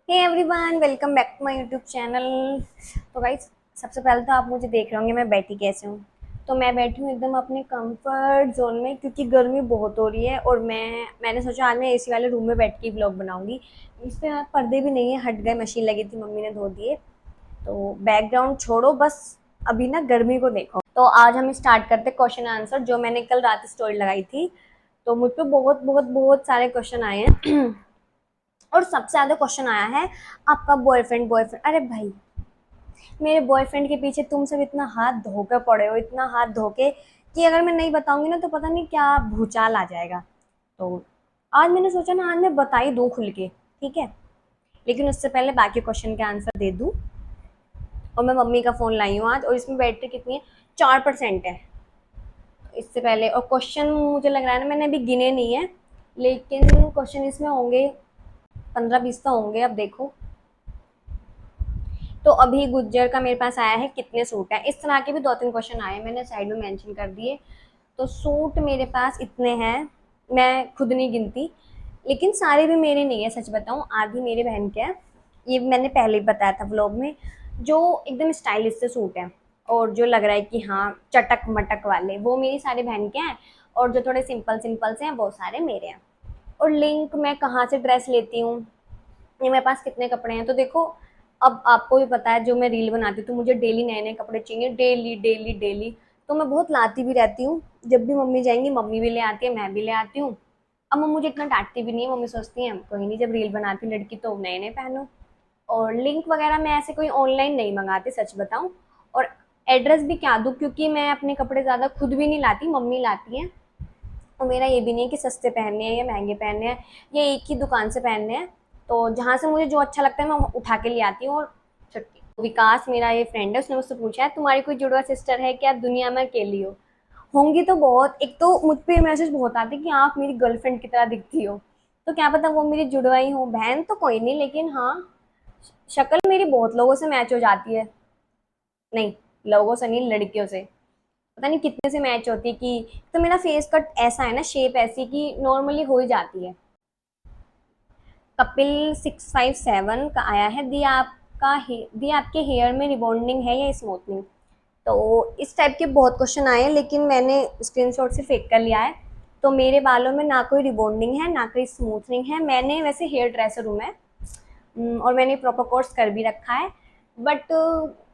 Hey everyone, welcome back to my YouTube channel. तो guys, सबसे पहले तो आप मुझे देख रहे होंगे मैं बैठी कैसे हूँ। तो मैं बैठी हूँ एकदम अपने कंफर्ट जोन में, क्योंकि गर्मी बहुत हो रही है और मैंने सोचा आज मैं एसी वाले रूम में बैठ के व्लॉग बनाऊंगी। इस पे पर्दे भी नहीं है, हट गए, मशीन लगी थी, मम्मी ने धो दिए। तो बैकग्राउंड छोड़ो, बस अभी ना गर्मी को देखो। तो आज हम स्टार्ट करते क्वेश्चन आंसर, जो मैंने कल रात स्टोरी लगाई थी। तो मुझ पे बहुत बहुत बहुत सारे क्वेश्चन आए हैं और सबसे ज्यादा क्वेश्चन आया है, आपका बॉयफ्रेंड बॉयफ्रेंड। अरे भाई, मेरे बॉयफ्रेंड के पीछे तुम सब इतना हाथ धोके पड़े हो, इतना हाथ धोके, कि अगर मैं नहीं बताऊंगी ना तो पता नहीं क्या भूचाल आ जाएगा। तो आज मैंने सोचा ना, आज मैं बता ही दूं खुल के, ठीक है। लेकिन उससे पहले बाकी क्वेश्चन के आंसर दे दूं। और मैं मम्मी का फोन लाई हूँ आज, और इसमें बैटरी कितनी है, 4% है। इससे पहले और क्वेश्चन मुझे लग रहा है ना, मैंने अभी गिने नहीं है, लेकिन क्वेश्चन इसमें होंगे 15-20 तो होंगे, अब देखो। तो अभी गुज्जर का मेरे पास आया है, कितने सूट हैं, इस तरह के भी 2-3 क्वेश्चन आए, मैंने साइड में मेंशन कर दिए। तो सूट मेरे पास इतने हैं, मैं खुद नहीं गिनती, लेकिन सारे भी मेरे नहीं है, सच बताऊं, आधी मेरे बहन के हैं। ये मैंने पहले ही बताया था व्लॉग में। जो एकदम स्टाइलिश से सूट है और जो लग रहा है कि हाँ चटक मटक वाले, वो मेरी सारे बहन के हैं। और जो थोड़े सिंपल सिंपल से हैं वो सारे मेरे हैं। और लिंक मैं कहाँ से ड्रेस लेती हूँ, ये मेरे पास कितने कपड़े हैं, तो देखो। अब आपको भी पता है, जो मैं रील बनाती हूँ तो मुझे डेली नए नए कपड़े चाहिए, डेली डेली डेली। तो मैं बहुत लाती भी रहती हूँ, जब भी मम्मी जाएंगी मम्मी भी ले आती है, मैं भी ले आती हूँ। अब मम्मी मुझे इतना डांटती भी नहीं है, मम्मी सोचती है कोई नहीं, जब रील बनाती हूँ लड़की तो नए नए पहनो। और लिंक वगैरह मैं ऐसे कोई ऑनलाइन नहीं मंगाती, सच बताऊँ। और एड्रेस भी क्या दूँ, क्योंकि मैं अपने कपड़े ज़्यादा खुद भी नहीं लाती, मम्मी लाती है। और मेरा ये भी नहीं है कि सस्ते पहनने हैं या महंगे पहनने हैं या एक ही दुकान से पहनने हैं। तो जहाँ से मुझे जो अच्छा लगता है मैं उठा के ले आती हूँ और छुट्टी। विकास मेरा ये फ्रेंड है, उसने मुझसे पूछा है तुम्हारी कोई जुड़वा सिस्टर है क्या, दुनिया में अकेली हो। होंगी तो बहुत, एक तो मुझ पे मैसेज बहुत आते हैं कि आप मेरी गर्लफ्रेंड की तरह दिखती हो। तो क्या पता वो मेरी जुड़वाई हो, बहन तो कोई नहीं, लेकिन हाँ, शक्ल मेरी बहुत लोगों से मैच हो जाती है। नहीं, लोगों से नहीं, लड़कियों से। पता नहीं कितने से मैच होती है कि, तो मेरा फेस कट ऐसा है ना, शेप ऐसी कि नॉर्मली हो ही जाती है। कपिल 657 का आया है, दी आपके हेयर में रिबॉन्डिंग है या स्मूथनिंग। तो इस टाइप के बहुत क्वेश्चन आए हैं, लेकिन मैंने स्क्रीनशॉट सिर्फ एक कर लिया है। तो मेरे बालों में ना कोई रिबॉन्डिंग है ना कोई स्मूथनिंग है, मैंने वैसे हेयर ड्रेसर हूँ मैं। और मैंने प्रॉपर कोर्स कर भी रखा है। बट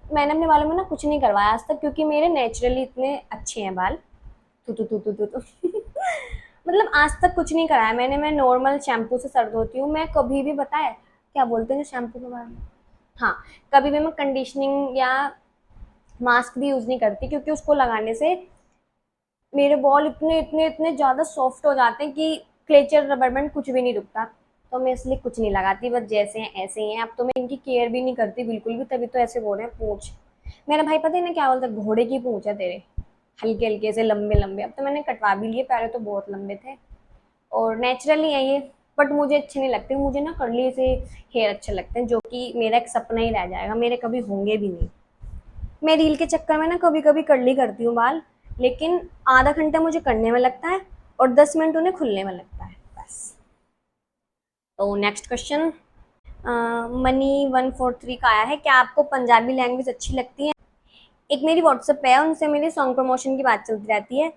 मैंने अपने बालों में ना कुछ नहीं करवाया आज तक, क्योंकि मेरे नेचुरली इतने अच्छे हैं बाल। तू तू तू तू तू तू मतलब आज तक कुछ नहीं कराया मैंने, मैं नॉर्मल शैम्पू से सर धोती हूँ, मैं कभी भी, पता है क्या बोलते हैं शैम्पू के बारे में, हाँ, कभी भी मैं कंडीशनिंग या मास्क भी यूज नहीं करती, क्योंकि उसको लगाने से मेरे बाल इतने इतने इतने ज्यादा सॉफ्ट हो जाते हैं कि क्लेचर रबर बैंड कुछ भी नहीं रुकता। तो मैं इसलिए कुछ नहीं लगाती, बस जैसे हैं ऐसे ही हैं। अब तो मैं इनकी केयर भी नहीं करती बिल्कुल भी, तभी तो ऐसे बोल रहे हैं पूछ। मेरा भाई पता है ना क्या बोलता है, घोड़े की पूंछ है तेरे, हल्के हल्के से लंबे लंबे। अब तो मैंने कटवा भी लिए, पहले तो बहुत लंबे थे। और नेचुरली है ये, बट मुझे अच्छे नहीं लगते, मुझे ना कर्ली से हेयर अच्छे लगते हैं, जो कि मेरा एक सपना ही रह जाएगा, मेरे कभी होंगे भी नहीं। मैं रील के चक्कर में ना कभी कभी कर्ली करती हूँ बाल, लेकिन आधा घंटा मुझे करने में लगता है और 10 मिनट उन्हें खुलने में लगता है, बस। तो नेक्स्ट क्वेश्चन, मनी 143 का आया है, क्या आपको पंजाबी लैंग्वेज अच्छी लगती है। एक मेरी व्हाट्सएप पे है, उनसे मेरी सॉन्ग प्रमोशन की बात चलती रहती है।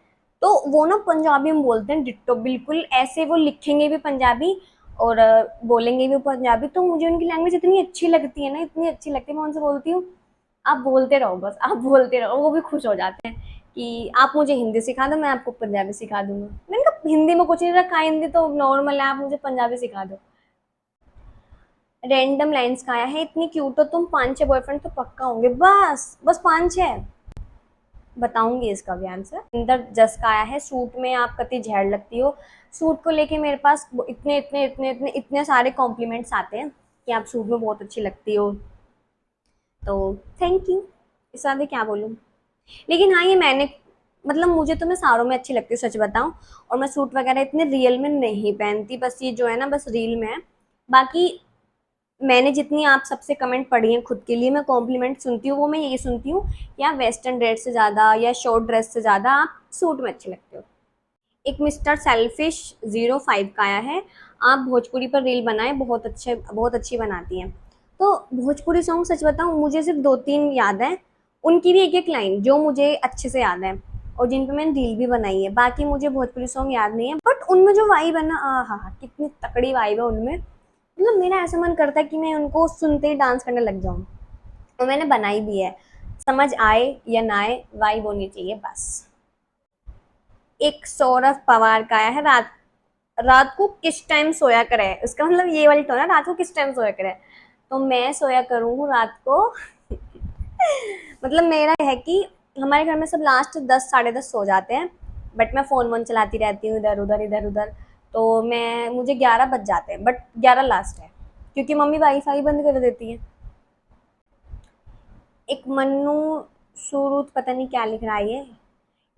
तो वो ना पंजाबी में बोलते हैं डिट्टो, बिल्कुल ऐसे वो लिखेंगे भी पंजाबी और बोलेंगे भी पंजाबी। तो मुझे उनकी लैंग्वेज इतनी अच्छी लगती है ना, इतनी अच्छी लगती है, मैं उनसे बोलती हूँ आप बोलते रहो, बस आप बोलते रहो, वो भी खुश हो जाते हैं कि आप मुझे हिंदी सिखा दो, मैं आपको पंजाबी सिखा दूंगा। मैंने कहा हिंदी में कुछ नहीं रखा, हिंदी तो नॉर्मल है, आप मुझे पंजाबी सिखा दो। रैंडम लाइन्स का आया है, इतनी क्यूट हो तुम, 5-6 बॉयफ्रेंड तो पक्का होंगे, बस बस 5-6। बताऊंगी इसका भी आंसर। इंदर जस का आया है, सूट में आप कति झेड़ लगती हो। सूट को लेके मेरे पास इतने इतने इतने इतने इतने सारे कॉम्प्लीमेंट्स आते हैं कि आप सूट में बहुत अच्छी लगती हो। तो थैंक यू, इस बात में क्या बोलूँ। लेकिन हाँ, ये मैंने, मतलब मुझे तो मैं सारों में अच्छी लगती हूँ, सच बताऊं। और मैं सूट वगैरह इतने रियल में नहीं पहनती, बस ये जो है ना, बस रील में है। बाकी मैंने जितनी आप सबसे कमेंट पढ़ी हैं खुद के लिए, मैं कॉम्प्लीमेंट सुनती हूँ, वो मैं यही सुनती हूँ कि आप वेस्टर्न ड्रेस से ज़्यादा या शॉर्ट ड्रेस से ज़्यादा आप सूट में अच्छे लगते हो। एक मिस्टर सेल्फिश 05 का आया है, आप भोजपुरी पर रील बनाएं, बहुत अच्छी बनाती हैं। तो भोजपुरी सॉन्ग सच बताऊं मुझे सिर्फ 2-3 याद हैं, उनकी भी एक-एक लाइन जो मुझे अच्छे से याद है और जिन पे मैंने रील भी बनाई है। बाकी मुझे भोजपुरी सॉन्ग याद नहीं है, बट उनमें जो वाइब है ना, आहा हा, कितनी तकड़ी वाइब है उनमें। मतलब मेरा ऐसा मन करता है कि मैं उनको सुनते ही डांस करने लग जाऊं। और मैंने बनाई भी है। समझ आए या ना आए, वाइब होनी चाहिए बस। एक सौरभ पवार का आया है, रात रात को किस टाइम सोया करे, उसका मतलब ये वाली टोन है, रात को किस टाइम सोया करे। तो मैं सोया करूँ रात को मतलब मेरा है कि हमारे घर में सब लास्ट 10 साढ़े 10 सो जाते हैं, बट मैं फोन वोन चलाती रहती हूँ इधर उधर इधर उधर। तो मैं मुझे 11 बज जाते हैं, बट 11 लास्ट है क्योंकि मम्मी वाईफाई बंद कर देती है। एक मन्नू सुरुत पता नहीं क्या लिख रहा है ये,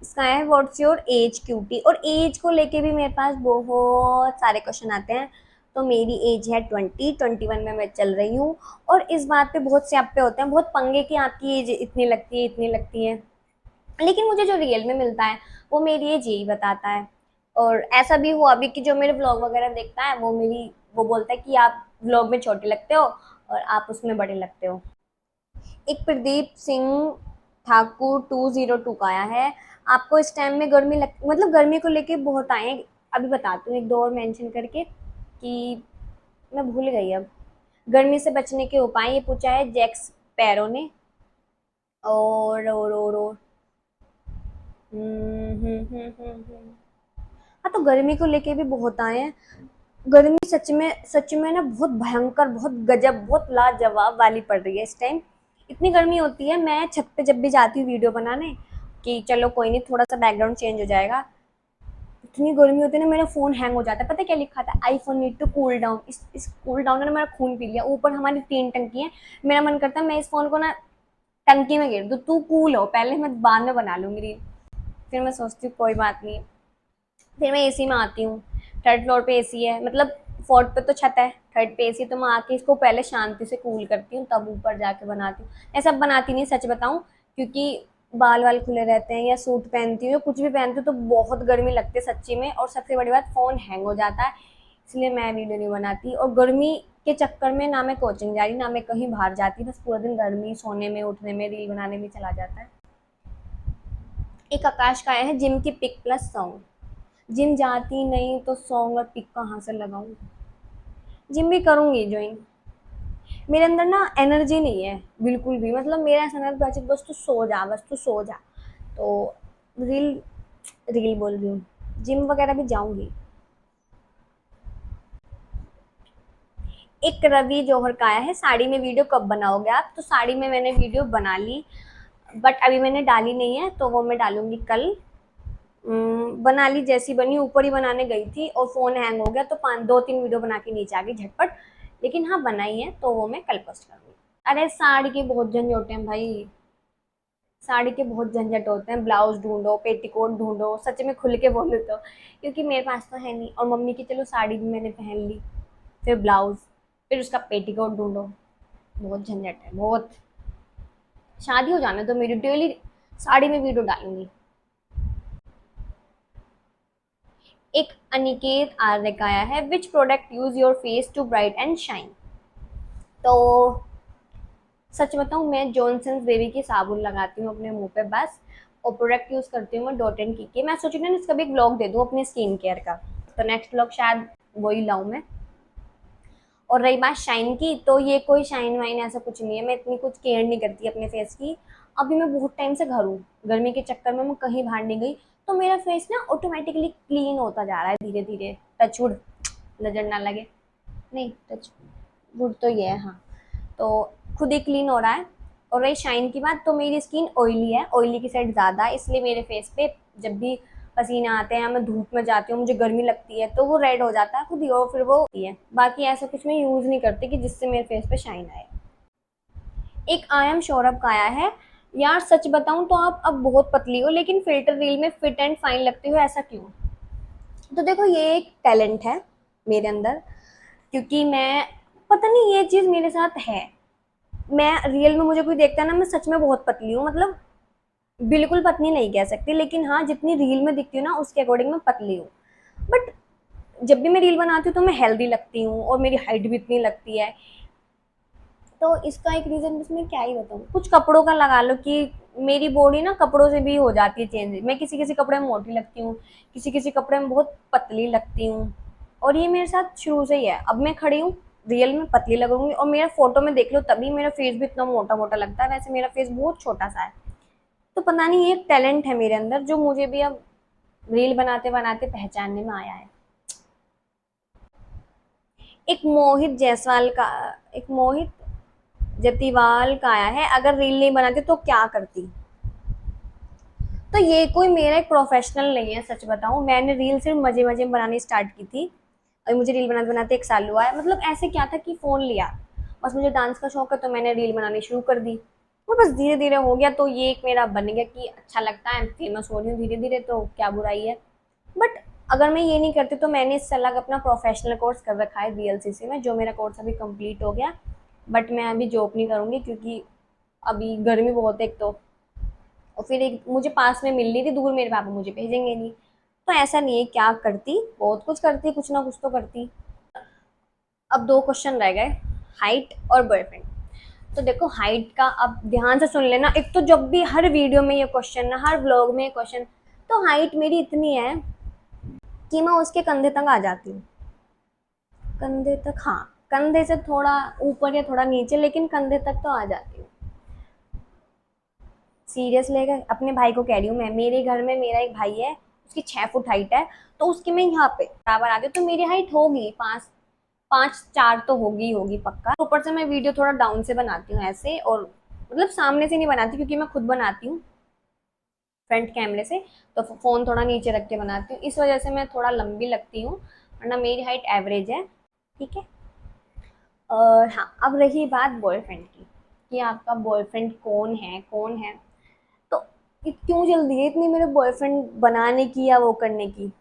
इसका है व्हाट्स योर एज क्यूटी। और एज को लेके भी मेरे पास बहुत सारे क्वेश्चन आते हैं। तो मेरी एज है 20, 21 में मैं चल रही हूँ। और इस बात पे बहुत से आप पे होते हैं बहुत पंगे कि आपकी एज इतनी लगती है इतनी लगती है, लेकिन मुझे जो रियल में मिलता है वो मेरी एज यही बताता है। और ऐसा भी हुआ अभी कि जो मेरे व्लॉग वगैरह देखता है वो बोलता है कि आप व्लॉग में छोटे लगते हो और आप उसमें बड़े लगते हो। एक प्रदीप सिंह ठाकुर 202 का आया है, आपको इस टाइम में गर्मी लग मतलब गर्मी को लेके बहुत आए हैं। अभी बताती हूँ एक दो और मेंशन करके कि मैं भूल गई अब। गर्मी से बचने के उपाय ये पूछा है जैक्स पैरो ने। और हाँ, तो गर्मी को लेके भी बहुत आए हैं। गर्मी सच में ना बहुत भयंकर, बहुत गजब, बहुत लाजवाब वाली पड़ रही है इस टाइम। इतनी गर्मी होती है, मैं छत पे जब भी जाती हूँ वीडियो बनाने कि चलो कोई नहीं थोड़ा सा बैकग्राउंड चेंज हो जाएगा, इतनी गर्मी होती है ना मेरा फोन हैंग हो जाता है। पता है क्या लिखा था, iPhone need to cool down. इस कूल डाउन ने मेरा खून पी लिया। ऊपर हमारी 3 टंकी है, मेरा मन करता है मैं इस फोन को ना टंकी में गिर दूँ, तू कूल हो पहले, मैं बाद में बना लूंगी रील। फिर मैं सोचती हूँ कोई बात नहीं। फिर मैं एसी में आती हूँ, 3rd फ्लोर पे एसी है, मतलब 4th पे तो छत है, 3rd पे एसी। तो मैं आके इसको पहले शांति से कूल करती हूँ तब ऊपर जाके बनाती हूँ। ऐसा बनाती नहीं सच बताऊँ, क्योंकि बाल वाल खुले रहते हैं या सूट पहनती हूँ या कुछ भी पहनती हूँ तो बहुत गर्मी लगती है सच्ची में। और सबसे बड़ी बात फ़ोन हैंग हो जाता है, इसलिए मैं वीडियो नहीं बनाती। और गर्मी के चक्कर में ना मैं कोचिंग जा रही ना मैं कहीं बाहर जाती, बस पूरा दिन गर्मी सोने में उठने में रील बनाने में चला जाता है। एक आकाश का आया है जिम की पिक प्लस सॉन्ग। जिम जाती नहीं तो सॉन्ग और पिक कहाँ से लगाऊं। जिम भी करूंगी ज्वाइन, मेरे अंदर ना एनर्जी नहीं है बिल्कुल भी। मतलब मेरा ऐसा लगता है बस तू सो जा, बस तू सो जा। तो रील रील बोल रही हूँ, जिम वगैरह भी जाऊंगी। एक रवि जौहर का आया है, साड़ी में वीडियो कब बनाओगे आप। तो साड़ी में मैंने वीडियो बना ली, बट अभी मैंने डाली नहीं है, तो वो मैं डालूंगी कल। बना ली, जैसी बनी ऊपर ही बनाने गई थी और फ़ोन हैंग हो गया तो 2-3 वीडियो बना के नीचे आ गई झटपट। लेकिन हाँ बनाई है तो वो मैं कल पोस्ट करूँगी। अरे साड़ी के बहुत झंझट हैं भाई, साड़ी के बहुत झंझट होते हैं। ब्लाउज ढूंढो, पेटीकोट ढूंढो, सच में खुल के बोलूँ तो, क्योंकि मेरे पास तो है नहीं। और मम्मी की चलो साड़ी भी मैंने पहन ली, फिर ब्लाउज, फिर उसका पेटीकोट ढूंढो, बहुत झंझट है बहुत। शादी हो जाने तो मेरी डेली साड़ी में वीडियो डालूंगी। एक अनिकेत आर्य का आया है, which product use your face to bright and shine. तो सच बताऊं मैं जॉनसन्स बेबी की साबुन लगाती हूँ अपने मुंह पे बस। और प्रोडक्ट यूज करती हूँ मैं डॉट एंड की मैं सोची ना इसका भी एक ब्लॉग दे दूँ अपने स्किन केयर का, तो नेक्स्ट ब्लॉग शायद वही लाऊं मैं। और रही बात शाइन की, तो ये कोई शाइन वाइन ऐसा कुछ नहीं है, मैं इतनी कुछ केयर नहीं करती अपने फेस की। अभी मैं बहुत टाइम से घर हूँ, गर्मी के चक्कर में मैं कहीं बाहर नहीं गई, तो मेरा फेस ना ऑटोमेटिकली क्लीन होता जा रहा है धीरे धीरे। टचवुड, नजर ना लगे, नहीं टच वुड तो ये है हाँ। तो खुद ही क्लीन हो रहा है। और रही शाइन की बात, तो मेरी स्किन ऑयली है, ऑयली की साइड ज़्यादा है, इसलिए मेरे फेस पे जब भी पसीने आते हैं, मैं धूप में जाती हूँ, मुझे गर्मी लगती है तो वो रेड हो जाता है खुद ही और फिर वो होती है। बाकी ऐसा कुछ मैं यूज़ नहीं करती कि जिससे मेरे फेस पे शाइन आए। एक आई एम सौरभ का आया है, यार सच बताऊं तो आप अब बहुत पतली हो लेकिन फिल्टर रील में फिट एंड फाइन लगती हो, ऐसा क्यों। तो देखो ये एक टैलेंट है मेरे अंदर, क्योंकि मैं पता नहीं ये चीज़ मेरे साथ है। मैं रियल में मुझे कोई देखता है ना, मैं सच में बहुत पतली हूँ, मतलब बिल्कुल पतली नहीं कह सकती, लेकिन हाँ जितनी रील में दिखती हूँ ना उसके अकॉर्डिंग मैं पतली हूँ। बट जब भी मैं रील बनाती हूँ तो मैं हेल्दी लगती हूँ और मेरी हाइट भी इतनी लगती है। तो इसका एक रीज़न इसमें क्या ही बताऊँ, कुछ कपड़ों का लगा लो कि मेरी बॉडी ना कपड़ों से भी हो जाती है चेंज। मैं किसी-किसी कपड़े में मोटी लगती हूँ, किसी-किसी कपड़े में बहुत पतली लगती हूँ और ये मेरे साथ शुरू से ही है। अब मैं खड़ी हूँ, रियल में पतली लगूँगी और मेरा फ़ोटो में देख लो तभी मेरा फेस भी इतना मोटा-मोटा लगता है, वैसे मेरा फेस बहुत छोटा-सा है। तो पता नहीं ये एक टैलेंट है मेरे अंदर जो मुझे भी अब रील बनाते-बनाते पहचानने में आया है। एक मोहित जायसवाल का एक मोहित जतीवाल का आया है, अगर रील नहीं बनाती तो क्या करती? तो ये कोई मेरा एक प्रोफेशनल नहीं है, सच बताऊं मैंने रील सिर्फ मजे मजे में बनानी स्टार्ट की थी और मुझे रील बनाते बनाते 1 साल हुआ है। मतलब ऐसे क्या था कि फ़ोन लिया, बस मुझे डांस का शौक है तो मैंने रील बनानी शुरू कर दी और बस धीरे धीरे हो गया। तो ये एक मेरा बन गया कि अच्छा लगता है, फेमस हो रही हूँ धीरे धीरे, तो क्या बुराई है। बट अगर मैं ये नहीं करती तो मैंने इससे अलग अपना प्रोफेशनल कोर्स कर रखा है वीएलसीसी में, जो मेरा कोर्स अभी कंप्लीट हो गया। बट मैं अभी जॉब नहीं करूँगी क्योंकि अभी गर्मी बहुत है एक तो, और फिर एक मुझे पास में मिल रही थी, दूर मेरे पापा मुझे भेजेंगे नहीं। तो ऐसा नहीं है, क्या करती, बहुत कुछ करती, कुछ ना कुछ तो करती। अब 2 क्वेश्चन रह गए, हाइट और बॉयफ्रेंड। तो देखो हाइट का अब ध्यान से सुन लेना, एक तो जब भी हर वीडियो में ये क्वेश्चन है, हर ब्लॉग में ये क्वेश्चन। तो हाइट मेरी इतनी है कि मैं उसके कंधे तक आ जाती हूँ। कंधे तक, हाँ, कंधे से थोड़ा ऊपर या थोड़ा नीचे, लेकिन कंधे तक तो आ जाती हूँ। सीरियस लेकर अपने भाई को कह रही हूँ मैं, मेरे घर में मेरा एक भाई है, उसकी 6 फुट हाइट है, तो उसकी मैं यहाँ पे बराबर आ गई तो मेरी हाइट होगी 5'4" तो होगी होगी पक्का। ऊपर से मैं वीडियो थोड़ा डाउन से बनाती हूँ ऐसे, और मतलब सामने से नहीं बनाती क्योंकि मैं खुद बनाती हूँ फ्रंट कैमरे से, तो फोन थोड़ा नीचे रख के बनाती हूँ, इस वजह से मैं थोड़ा लंबी लगती हूँ, वरना मेरी हाइट एवरेज है। ठीक है। और हाँ, अब रही बात बॉयफ्रेंड की कि आपका बॉयफ्रेंड कौन है। तो क्यों जल्दी है इतनी मेरे बॉयफ्रेंड बनाने की या वो करने की?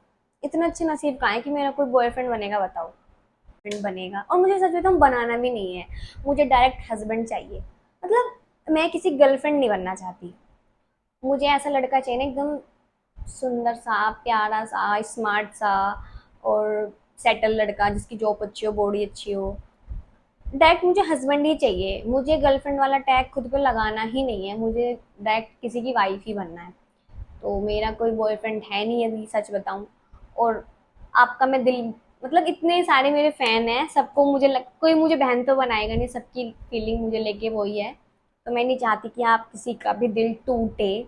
इतना अच्छे नसीब कहाँ है कि मेरा कोई बॉयफ्रेंड बनेगा, बताओ। फ्रेंड बनेगा, और मुझे सच बताऊं बनाना भी नहीं है, मुझे डायरेक्ट हस्बैंड चाहिए। मतलब मैं किसी गर्लफ्रेंड नहीं बनना चाहती, मुझे ऐसा लड़का चाहिए ना एकदम सुंदर सा, प्यारा सा, स्मार्ट सा, और सेटल लड़का जिसकी जॉब अच्छी हो, बॉडी अच्छी हो। डायरेक्ट मुझे हस्बैंड ही चाहिए, मुझे गर्लफ्रेंड वाला टैग खुद पे लगाना ही नहीं है, मुझे डायरेक्ट किसी की वाइफ ही बनना है। तो मेरा कोई बॉयफ्रेंड है नहीं अभी, सच बताऊं। और आपका मैं दिल, मतलब इतने सारे मेरे फैन हैं, सबको कोई मुझे बहन तो बनाएगा नहीं, सबकी फीलिंग मुझे लेके वही है। तो मैं नहीं चाहती कि आप किसी का भी दिल टूटे।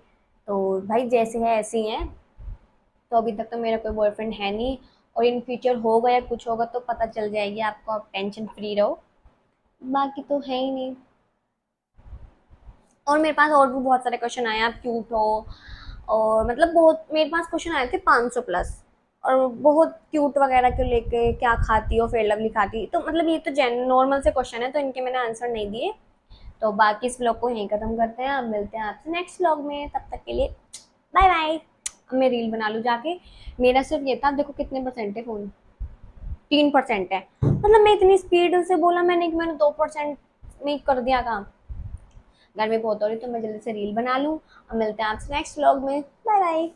तो भाई जैसे है ऐसे ही हैं। तो अभी तक तो मेरा कोई बॉयफ्रेंड है नहीं, और इन फ्यूचर होगा या कुछ होगा तो पता चल जाएगी आपको, आप टेंशन फ्री रहो। बाकी तो है ही नहीं। और मेरे पास और भी बहुत सारे क्वेश्चन आए, आप क्यूट हो, और मतलब बहुत मेरे पास क्वेश्चन आए थे 500 प्लस, और बहुत क्यूट वगैरह को लेके, क्या खाती हो, फेयर लवली खाती, तो मतलब ये तो जेन नॉर्मल से क्वेश्चन है तो इनके मैंने आंसर नहीं दिए। तो बाकी इस व्लॉग को यहीं खत्म करते हैं, अब मिलते हैं आपसे नेक्स्ट व्लॉग में, तब तक के लिए बाय बाय। अब मैं रील बना लूँ जाके। मेरा सिर्फ ये था, देखो कितने परसेंट है फोन, 3% है। मतलब मैं इतनी स्पीड से बोला मैंने कि मैंने 2% में कर दिया काम। गर्मी बहुत हो रही तो मैं जल्दी से रील बना लूँ, और मिलते हैं आपसे नेक्स्ट व्लॉग में, बाय बाय।